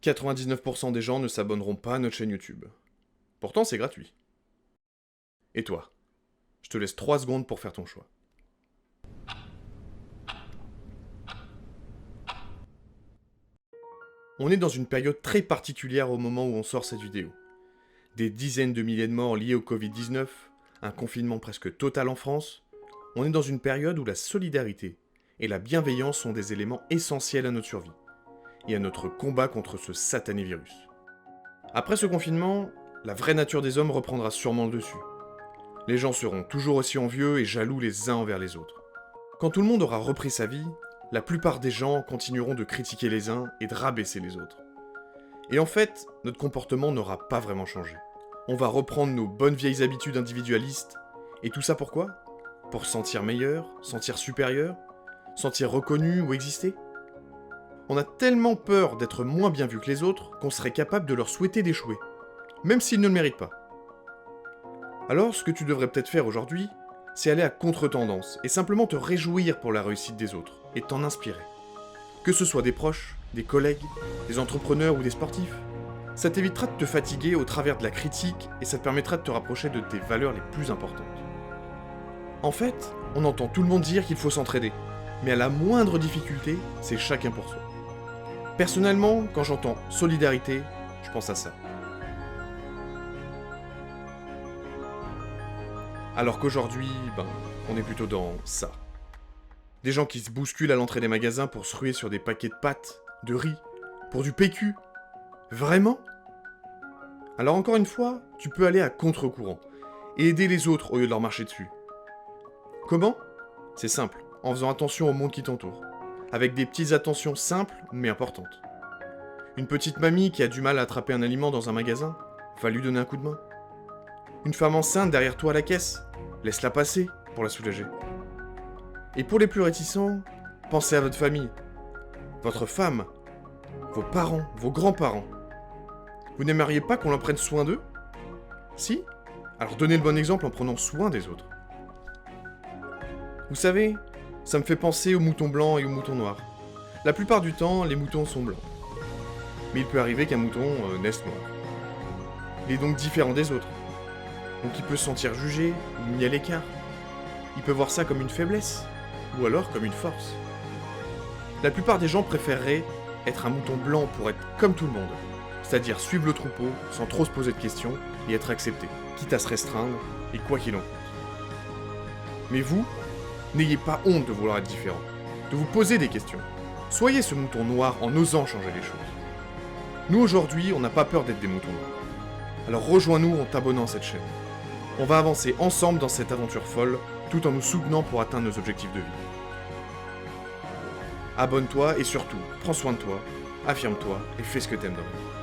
99% des gens ne s'abonneront pas à notre chaîne YouTube. Pourtant, c'est gratuit. Et toi? Je te laisse 3 secondes pour faire ton choix. On est dans une période très particulière au moment où on sort cette vidéo. Des dizaines de milliers de morts liés au Covid-19, un confinement presque total en France. On est dans une période où la solidarité et la bienveillance sont des éléments essentiels à notre survie et à notre combat contre ce satané virus. Après ce confinement, la vraie nature des hommes reprendra sûrement le dessus. Les gens seront toujours aussi envieux et jaloux les uns envers les autres. Quand tout le monde aura repris sa vie, la plupart des gens continueront de critiquer les uns et de rabaisser les autres. Et en fait, notre comportement n'aura pas vraiment changé. On va reprendre nos bonnes vieilles habitudes individualistes, et tout ça pourquoi? Pour se sentir meilleur, sentir supérieur, sentir reconnu ou exister? On a tellement peur d'être moins bien vu que les autres qu'on serait capable de leur souhaiter d'échouer, même s'ils ne le méritent pas. Alors, ce que tu devrais peut-être faire aujourd'hui, c'est aller à contre-tendance et simplement te réjouir pour la réussite des autres et t'en inspirer. Que ce soit des proches, des collègues, des entrepreneurs ou des sportifs. Ça t'évitera de te fatiguer au travers de la critique et ça te permettra de te rapprocher de tes valeurs les plus importantes. En fait, on entend tout le monde dire qu'il faut s'entraider, mais à la moindre difficulté, c'est chacun pour soi. Personnellement, quand j'entends solidarité, je pense à ça. Alors qu'aujourd'hui, on est plutôt dans ça. Des gens qui se bousculent à l'entrée des magasins pour se ruer sur des paquets de pâtes, de riz, pour du PQ. Vraiment? Alors encore une fois, tu peux aller à contre-courant et aider les autres au lieu de leur marcher dessus. Comment? C'est simple, en faisant attention au monde qui t'entoure. Avec des petites attentions simples mais importantes. Une petite mamie qui a du mal à attraper un aliment dans un magasin, va lui donner un coup de main. Une femme enceinte derrière toi à la caisse, laisse-la passer pour la soulager. Et pour les plus réticents, pensez à votre famille, votre femme, vos parents, vos grands-parents. Vous n'aimeriez pas qu'on en prenne soin d'eux? Si? Alors donnez le bon exemple en prenant soin des autres. Vous savez, ça me fait penser aux moutons blancs et aux moutons noirs. La plupart du temps, les moutons sont blancs. Mais il peut arriver qu'un mouton naisse noir. Il est donc différent des autres. Donc il peut se sentir jugé ou mis à l'écart. Il peut voir ça comme une faiblesse, ou alors comme une force. La plupart des gens préféreraient être un mouton blanc pour être comme tout le monde, c'est-à-dire suivre le troupeau sans trop se poser de questions et être accepté, quitte à se restreindre et quoi qu'il en coûte. Mais vous, n'ayez pas honte de vouloir être différent, de vous poser des questions. Soyez ce mouton noir en osant changer les choses. Nous aujourd'hui, on n'a pas peur d'être des moutons noirs. Alors rejoins-nous en t'abonnant à cette chaîne. On va avancer ensemble dans cette aventure folle, tout en nous soutenant pour atteindre nos objectifs de vie. Abonne-toi et surtout, prends soin de toi, affirme-toi et fais ce que t'aimes dans la vie.